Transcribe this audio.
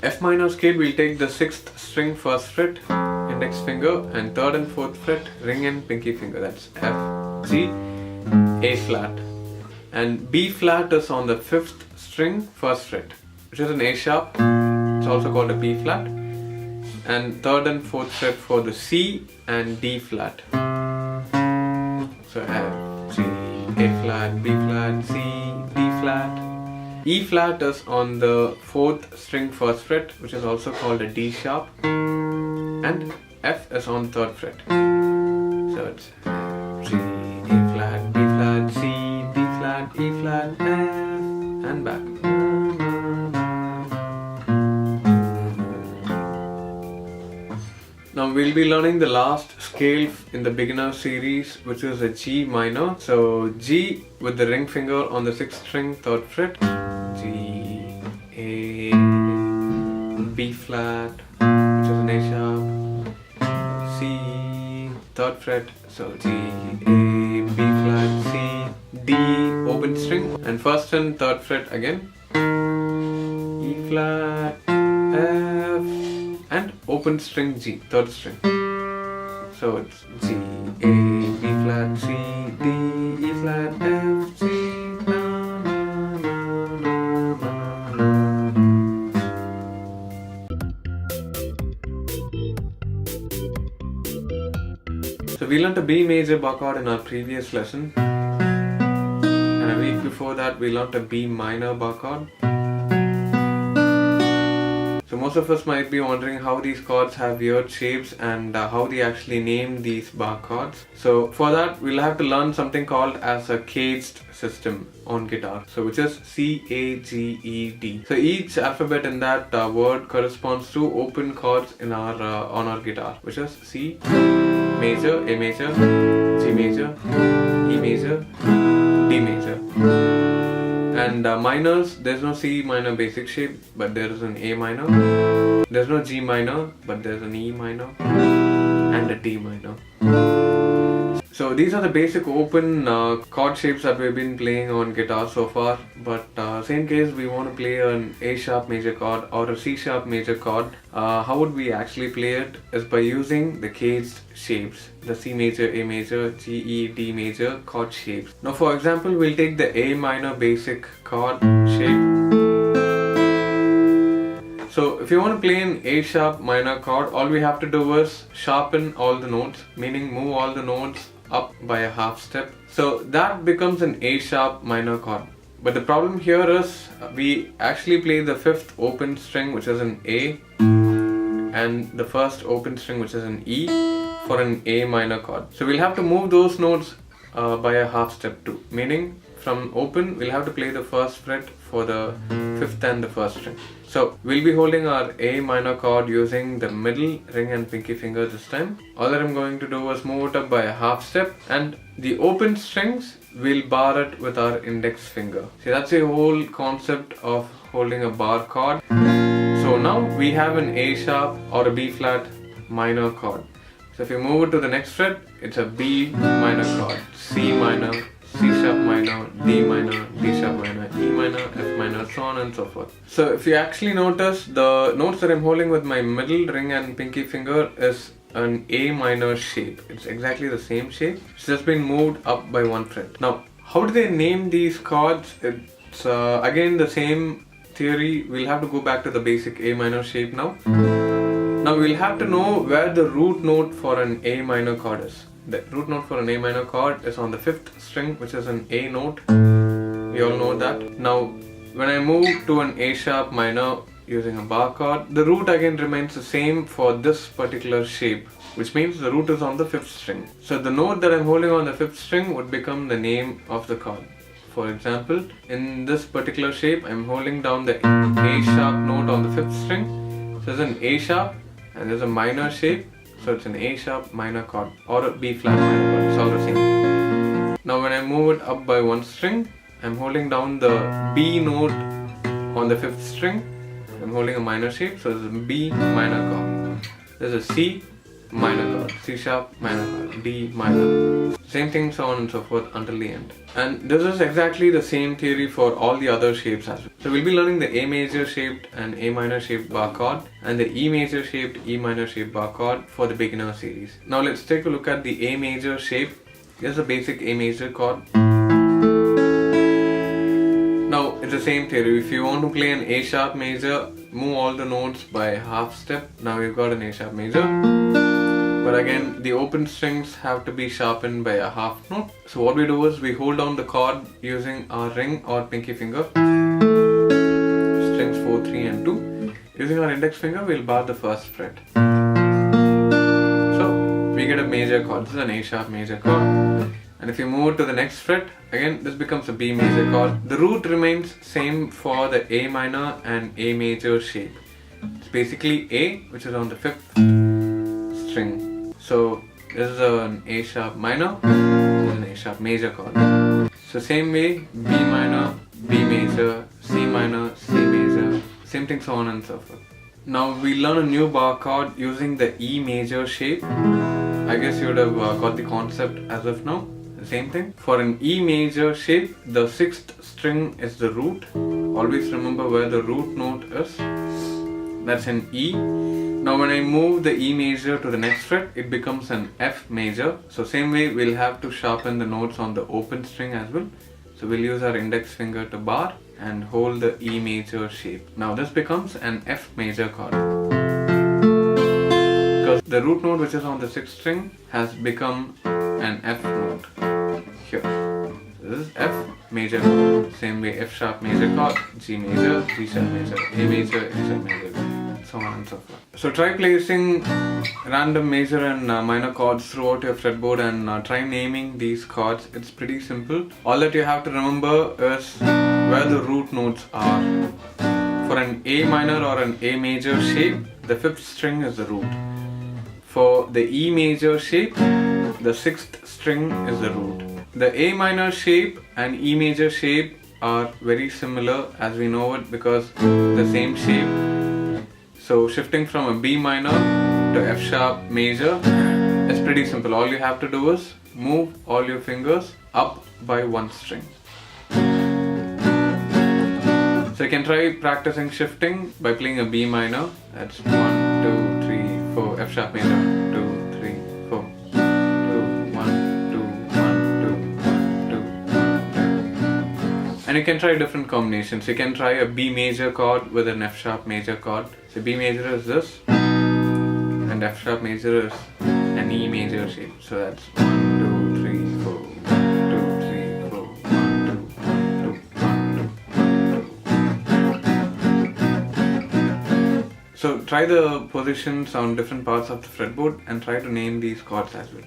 F minor scale, we'll take the 6th string first fret, index finger, and 3rd and 4th fret, ring and pinky finger. That's F, G, A flat. And B flat is on the 5th string first fret, which is an A sharp. It's also called a B flat. And 3rd and 4th fret for the C and D flat. So F, G, A flat, B flat, C, D flat. E flat is on the 4th string first fret, which is also called a D sharp. And F is on 3rd fret. So it's F, G, A flat, B flat, C, D flat, E flat, F, and back. Now we'll be learning the last scale in the beginner series, which is a G minor. So G with the ring finger on the 6th string 3rd fret, G, A, B flat, which is an A sharp, C, 3rd fret, so G, A, B flat, C, D, open string, and 1st and 3rd fret again, E flat, F, and open string G, 3rd string. So it's G, A, B flat, C, D, E flat, F, G, na, na, na, na, na, na. So we learnt a B major bar chord in our previous lesson, and a week before that we learnt a B minor bar chord. So most of us might be wondering how these chords have weird shapes and how they actually name these bar chords. So for that we'll have to learn something called as a CAGED system on guitar, so which is C-A-G-E-D. So each alphabet in that word corresponds to open chords in our on our guitar, which is C major, A major, G major, E major, D major. And minors, there's no C minor basic shape, but there is an A minor. There's no G minor, but there's an E minor and a D minor. So these are the basic open chord shapes that we've been playing on guitar so far. But same case, we want to play an A sharp major chord or a C sharp major chord. How would we actually play it is by using the CAGED shapes, the C major, A major, G, E, D major chord shapes. Now for example, we'll take the A minor basic chord shape. So if you want to play an A sharp minor chord, all we have to do is sharpen all the notes, meaning move all the notes up by a half step. So that becomes an A sharp minor chord. But the problem here is we actually play the 5th open string, which is an A, and the 1st open string, which is an E, for an A minor chord. So we'll have to move those notes by a half step too, meaning from open we'll have to play the 1st fret for the 5th and the 1st string. So we'll be holding our A minor chord using the middle ring and pinky finger this time. All that I'm going to do is move it up by a half step, and the open strings we'll bar it with our index finger. See, that's the whole concept of holding a bar chord. So now we have an A sharp or a B flat minor chord. So if you move it to the next fret, it's a B minor chord, C minor, C sharp minor, D minor, D sharp minor, E minor, F minor, so on and so forth. So if you actually notice, the notes that I'm holding with my middle ring and pinky finger is an A minor shape. It's exactly the same shape. It's just been moved up by 1 fret. Now, how do they name these chords? It's again the same theory. We'll have to go back to the basic A minor shape now. Now we'll have to know where the root note for an A minor chord is. The root note for an A minor chord is on the 5th string, which is an A note. We all know that. Now, when I move to an A sharp minor using a bar chord, the root again remains the same for this particular shape, which means the root is on the 5th string. So the note that I'm holding on the 5th string would become the name of the chord. For example, in this particular shape, I'm holding down the A sharp note on the 5th string. So there's an A sharp and there's a minor shape. So it's an A sharp minor chord or a B flat minor chord. It's all the same. Now when I move it up by 1 string, I'm holding down the B note on the 5th string. I'm holding a minor shape, so there's a B minor chord. There's a C minor chord, C sharp, minor chord, D minor. Same thing, so on and so forth until the end. And this is exactly the same theory for all the other shapes as well. So we'll be learning the A major shaped and A minor shaped bar chord and the E major shaped, E minor shaped bar chord for the beginner series. Now let's take a look at the A major shape. Here's the basic A major chord. Now it's the same theory. If you want to play an A sharp major, move all the notes by a half step. Now you've got an A sharp major. But again, the open strings have to be sharpened by a half note. So what we do is we hold down the chord using our ring or pinky finger. Strings 4, 3 and 2. Using our index finger, we'll bar the first fret. So we get a major chord. This is an A sharp major chord. And if you move to the next fret, again this becomes a B major chord. The root remains same for the A minor and A major shape. It's basically A, which is on the 5th string. So this is an A sharp minor, this is an A sharp major chord. So same way, B minor, B major, C minor, C major, same thing, so on and so forth. Now we learn a new bar chord using the E major shape. I guess you would have got the concept as of now. The same thing. For an E major shape, the 6th string is the root. Always remember where the root note is. That's an E. Now when I move the E major to the next fret, it becomes an F major. So same way, we'll have to sharpen the notes on the open string as well. So we'll use our index finger to bar and hold the E major shape. Now this becomes an F major chord. Because the root note, which is on the 6th string, has become an F note here. So this is F major chord. Same way, F sharp major chord, G major, G sharp major, A major, A sharp major, so on and so forth. So try placing random major and minor chords throughout your fretboard and try naming these chords. It's pretty simple. All that you have to remember is where the root notes are. For an A minor or an A major shape, the 5th string is the root. For the E major shape, the 6th string is the root. The A minor shape and E major shape are very similar as we know it because the same shape. So shifting from a B minor to F sharp major is pretty simple. All you have to do is move all your fingers up by one string. So you can try practicing shifting by playing a B minor. That's 1, 2, 3, 4, F sharp major, 2, 3, 4. 2, 1, 2, 1, 2, 1, 2, 1, 2. And you can try different combinations. You can try a B major chord with an F sharp major chord. So B major is this, and F sharp major is an E major shape. So that's 1, 2, 3, 4, 1, 2, 3, 4, 1, 2, 1, 2. So try the positions on different parts of the fretboard and try to name these chords as well.